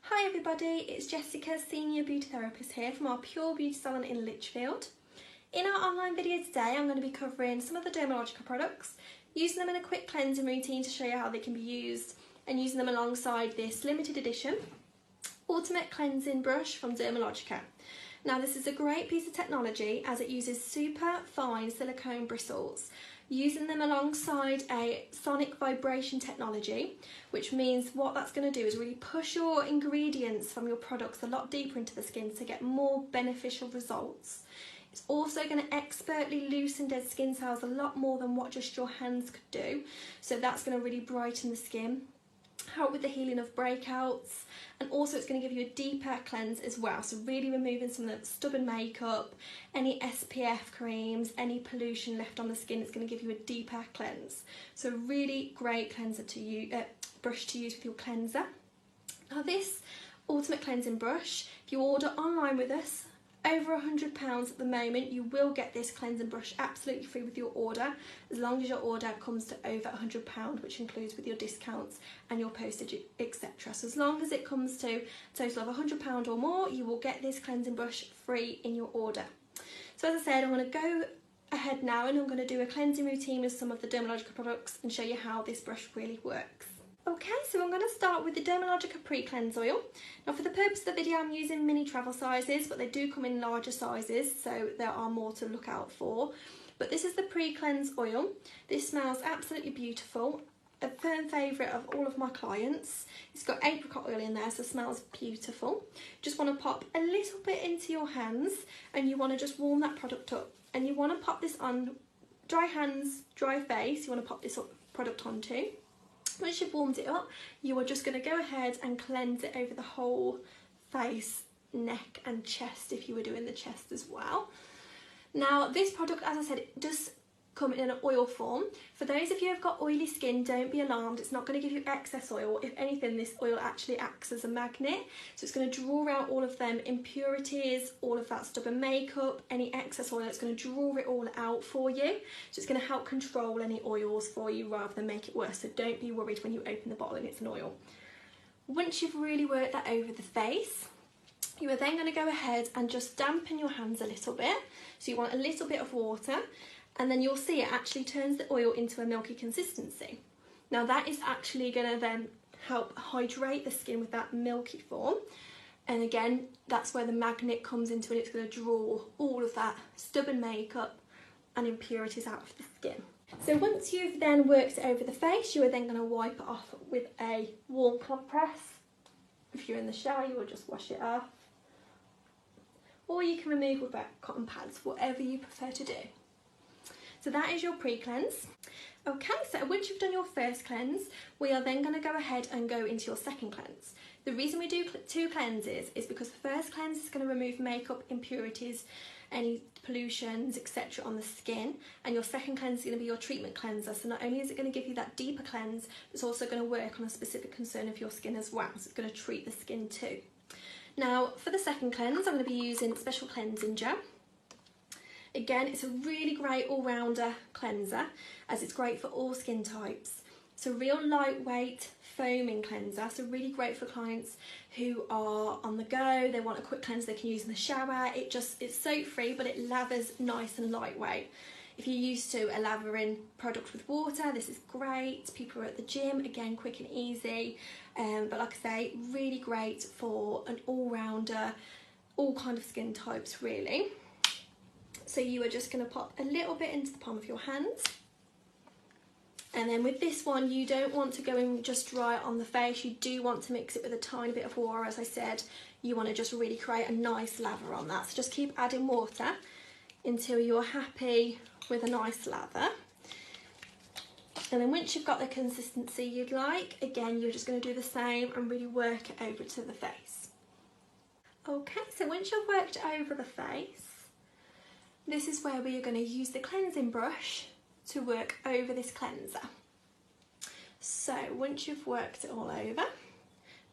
Hi everybody, it's Jessica, Senior Beauty Therapist here from our Pure Beauty Salon in Lichfield. In our online video today I'm going to be covering some of the Dermalogica products, using them in a quick cleansing routine to show you how they can be used, and using them alongside this limited edition Ultimate Cleansing Brush from Dermalogica. Now this is a great piece of technology as it uses super fine silicone bristles, using them alongside a sonic vibration technology, which means what that's going to do is really push your ingredients from your products a lot deeper into the skin to get more beneficial results. It's also going to expertly loosen dead skin cells a lot more than what just your hands could do, so that's going to really brighten the skin, help with the healing of breakouts, and also it's going to give you a deeper cleanse as well, so really removing some of the stubborn makeup, any SPF creams, any pollution left on the skin. It's going to give you a deeper cleanse, so really great cleanser to use, brush to use with your cleanser. Now this Ultimate Cleansing Brush, if you order online with us, over £100 at the moment, you will get this cleansing brush absolutely free with your order, as long as your order comes to over £100, which includes with your discounts and your postage, etc. So as long as it comes to a total of £100 or more, you will get this cleansing brush free in your order. So as I said, I'm going to go ahead now and I'm going to do a cleansing routine with some of the Dermalogica products and show you how this brush really works. Okay, so I'm going to start with the Dermalogica Pre-Cleanse Oil. Now for the purpose of the video I'm using mini travel sizes, but they do come in larger sizes, so there are more to look out for. But this is the Pre-Cleanse Oil. This smells absolutely beautiful, a firm favourite of all of my clients. It's got apricot oil in there, so it smells beautiful. Just want to pop a little bit into your hands and you want to just warm that product up. And you want to pop this on dry hands, dry face, you want to pop this product on too. Once you've warmed it up, you are just going to go ahead and cleanse it over the whole face, neck and chest if you were doing the chest as well. Now this product, as I said, it does come in an oil form. For those of you who have got oily skin, don't be alarmed, it's not going to give you excess oil. If anything, this oil actually acts as a magnet, so it's going to draw out all of them impurities, all of that stubborn makeup, any excess oil. It's going to draw it all out for you, so it's going to help control any oils for you rather than make it worse. So don't be worried when you open the bottle and it's an oil. Once you've really worked that over the face, you are then going to go ahead and just dampen your hands a little bit. So you want a little bit of water, and then you'll see it actually turns the oil into a milky consistency. Now that is actually going to then help hydrate the skin with that milky form, and again that's where the magnet comes into it. It's going to draw all of that stubborn makeup and impurities out of the skin. So once you've then worked it over the face, you are then going to wipe it off with a warm cloth press. If you're in the shower, you will just wash it off, or you can remove with wet cotton pads, whatever you prefer to do. So that is your pre-cleanse. Okay, so once you've done your first cleanse, we are then going to go ahead and go into your second cleanse. The reason we do two cleanses is because the first cleanse is going to remove makeup, impurities, any pollutions, etc. on the skin, and your second cleanse is going to be your treatment cleanser. So not only is it going to give you that deeper cleanse, it's also going to work on a specific concern of your skin as well. So it's going to treat the skin too. Now for the second cleanse, I'm going to be using Special Cleansing Gel. Again, it's a really great all-rounder cleanser as it's great for all skin types. It's a real lightweight foaming cleanser, so really great for clients who are on the go, they want a quick cleanse they can use in the shower. It's soap free, but it lathers nice and lightweight. If you're used to a lathering product with water, this is great. People are at the gym, again, quick and easy. But like I say, really great for an all-rounder, all kind of skin types really. So you are just going to pop a little bit into the palm of your hands. And then with this one, you don't want to go and just dry it on the face. You do want to mix it with a tiny bit of water. As I said, you want to just really create a nice lather on that. So just keep adding water until you're happy with a nice lather. And then once you've got the consistency you'd like, again, you're just going to do the same and really work it over to the face. Okay, so once you've worked it over the face, this is where we are going to use the cleansing brush to work over this cleanser. So once you've worked it all over,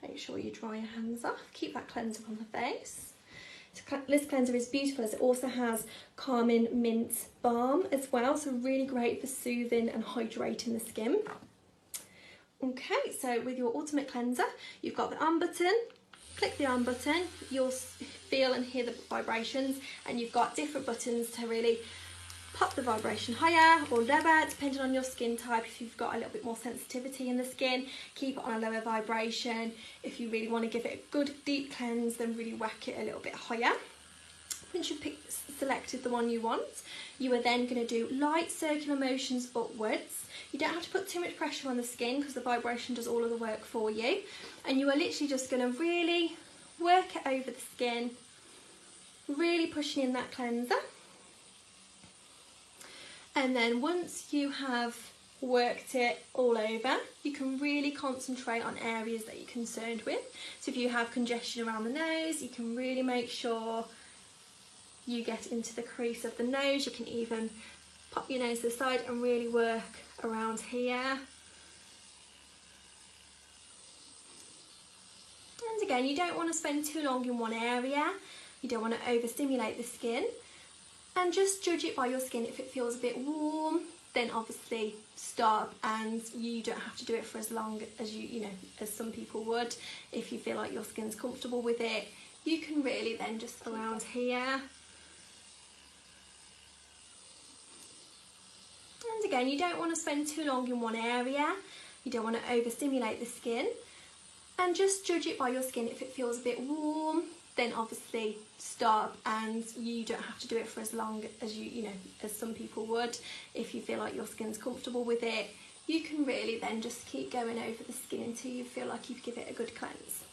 make sure you dry your hands off, keep that cleanser on the face. This cleanser is beautiful as it also has calming mint balm as well, so really great for soothing and hydrating the skin. Okay, so with your ultimate cleanser, you've got the on button, click the on button, you'll feel and hear the vibrations, and you've got different buttons to really pop the vibration higher or lower depending on your skin type. If you've got a little bit more sensitivity in the skin, keep it on a lower vibration. If you really want to give it a good deep cleanse, then really whack it a little bit higher. Once you've selected the one you want, you are then going to do light circular motions upwards. You don't have to put too much pressure on the skin because the vibration does all of the work for you. And you are literally just going to really work it over the skin, really pushing in that cleanser. And then once you have worked it all over, you can really concentrate on areas that you're concerned with. So if you have congestion around the nose, you can really make sure you get into the crease of the nose. You can even pop your nose to the side and really work around here. And again, you don't want to spend too long in one area. You don't want to overstimulate the skin. And just judge it by your skin. If it feels a bit warm, then obviously stop, and you don't have to do it for as long as as some people would. If you feel like your skin's comfortable with it, you can really then just around here. And again, you don't want to spend too long in one area. You don't want to overstimulate the skin. And just judge it by your skin. If it feels a bit warm, then obviously stop, and you don't have to do it for as long as as some people would. If you feel like your skin's comfortable with it, you can really then just keep going over the skin until you feel like you give it a good cleanse.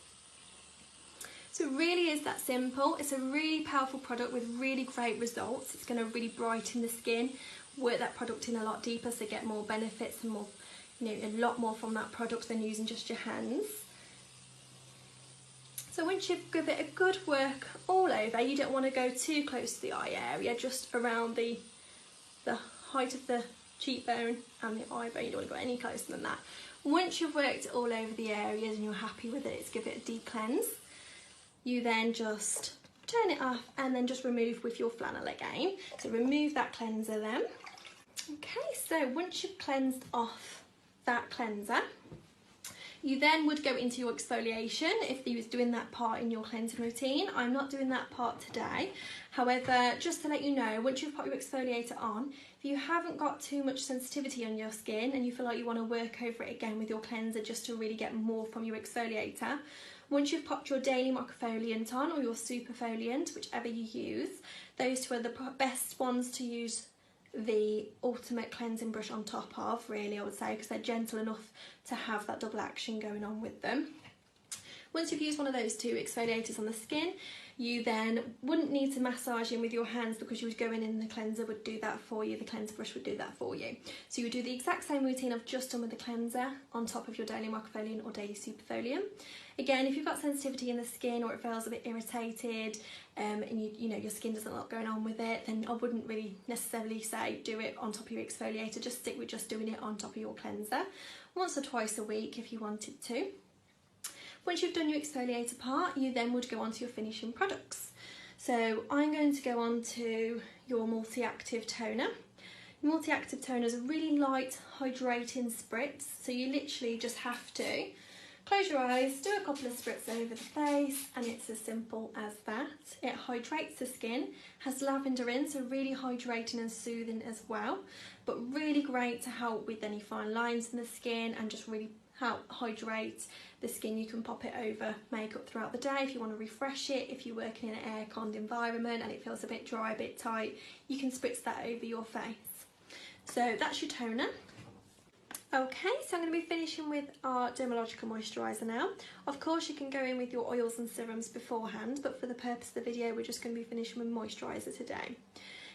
So it really is that simple. It's a really powerful product with really great results. It's going to really brighten the skin, work that product in a lot deeper, so get more benefits and more, a lot more from that product than using just your hands. So once you've given it a good work all over, you don't want to go too close to the eye area, just around the height of the cheekbone and the eyebrow. You don't want to go any closer than that. Once you've worked it all over the areas and you're happy with it, it's give it a deep cleanse. You then just turn it off and then just remove with your flannel again. So remove that cleanser then. Okay, so once you've cleansed off that cleanser, you then would go into your exfoliation if you was doing that part in your cleansing routine. I'm not doing that part today. However, just to let you know, once you've put your exfoliator on, if you haven't got too much sensitivity on your skin and you feel like you want to work over it again with your cleanser just to really get more from your exfoliator, once you've popped your daily microfoliant on or your superfoliant, whichever you use, those two are the best ones to use the ultimate cleansing brush on top of, really, I would say, because they're gentle enough to have that double action going on with them. Once you've used one of those two exfoliators on the skin, you then wouldn't need to massage in with your hands because you would go in the cleanser would do that for you, the cleanser brush would do that for you. So you would do the exact same routine I've just done with the cleanser on top of your daily microfoliant or daily superfoliant. Again, if you've got sensitivity in the skin or it feels a bit irritated and your skin doesn't look going on with it, then I wouldn't really necessarily say do it on top of your exfoliator. Just stick with just doing it on top of your cleanser once or twice a week if you wanted to. Once you've done your exfoliator part, you then would go on to your finishing products. So I'm going to go on to your multi-active toner. Your multi-active toner is a really light hydrating spritz, so you literally just have to close your eyes, do a couple of spritz over the face, and it's as simple as that. It hydrates the skin, has lavender in, so really hydrating and soothing as well, but really great to help with any fine lines in the skin and just really help hydrate the skin. You can pop it over makeup throughout the day if you want to refresh it. If you're working in an air-conned environment and it feels a bit dry, a bit tight, you can spritz that over your face. So that's your toner. Okay, so I'm going to be finishing with our Dermalogica moisturiser now. Of course you can go in with your oils and serums beforehand, but for the purpose of the video we're just going to be finishing with moisturiser today.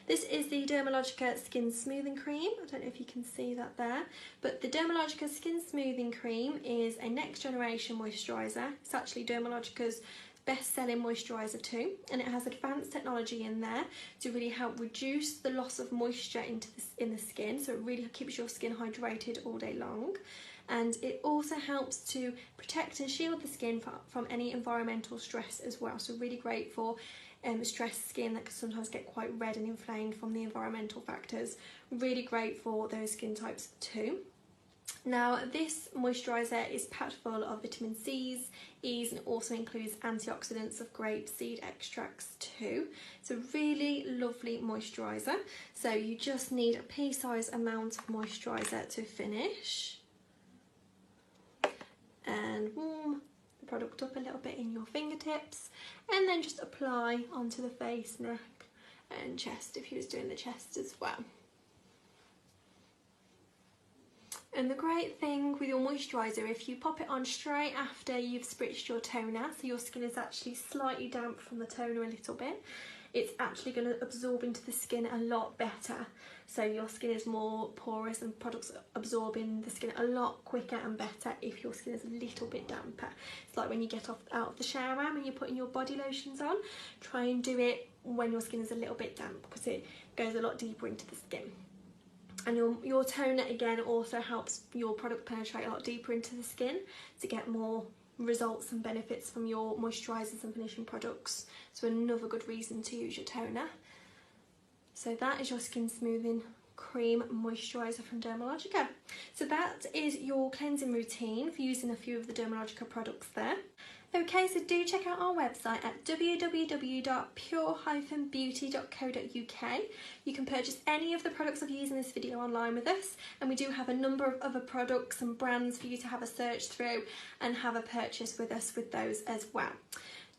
This is the Dermalogica Skin Smoothing Cream. I don't know if you can see that there, but the Dermalogica Skin Smoothing Cream is a next generation moisturiser. It's actually Dermalogica's best-selling moisturiser too, and it has advanced technology in there to really help reduce the loss of moisture in the skin, so it really keeps your skin hydrated all day long. And it also helps to protect and shield the skin from any environmental stress as well, so really great for stressed skin that can sometimes get quite red and inflamed from the environmental factors. Really great for those skin types too. Now this moisturiser is packed full of vitamin C's, E's, and also includes antioxidants of grapeseed extracts too. It's a really lovely moisturiser. So you just need a pea-sized amount of moisturiser to finish. And warm the product up a little bit in your fingertips, and then just apply onto the face, neck and chest if you was doing the chest as well. And the great thing with your moisturiser, if you pop it on straight after you've spritzed your toner, so your skin is actually slightly damp from the toner a little bit, it's actually going to absorb into the skin a lot better. So your skin is more porous and products absorb in the skin a lot quicker and better if your skin is a little bit damper. It's like when you get out of the shower and you're putting your body lotions on, try and do it when your skin is a little bit damp because it goes a lot deeper into the skin. And your toner again also helps your product penetrate a lot deeper into the skin to get more results and benefits from your moisturisers and finishing products. So another good reason to use your toner. So that is your skin smoothing cream moisturiser from Dermalogica. So that is your cleansing routine for using a few of the Dermalogica products there. Okay, so do check out our website at www.pure-beauty.co.uk. You can purchase any of the products I've used in this video online with us, and we do have a number of other products and brands for you to have a search through and have a purchase with us with those as well.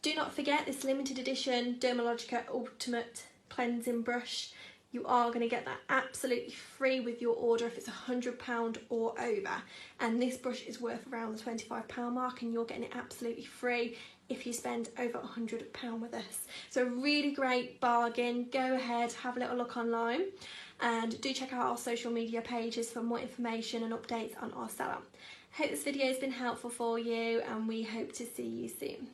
Do not forget this limited edition Dermalogica Ultimate Cleansing Brush. You are going to get that absolutely free with your order if it's £100 or over. And this brush is worth around the £25 mark, and you're getting it absolutely free if you spend over £100 with us. So a really great bargain. Go ahead, have a little look online, and do check out our social media pages for more information and updates on our seller. I hope this video has been helpful for you, and we hope to see you soon.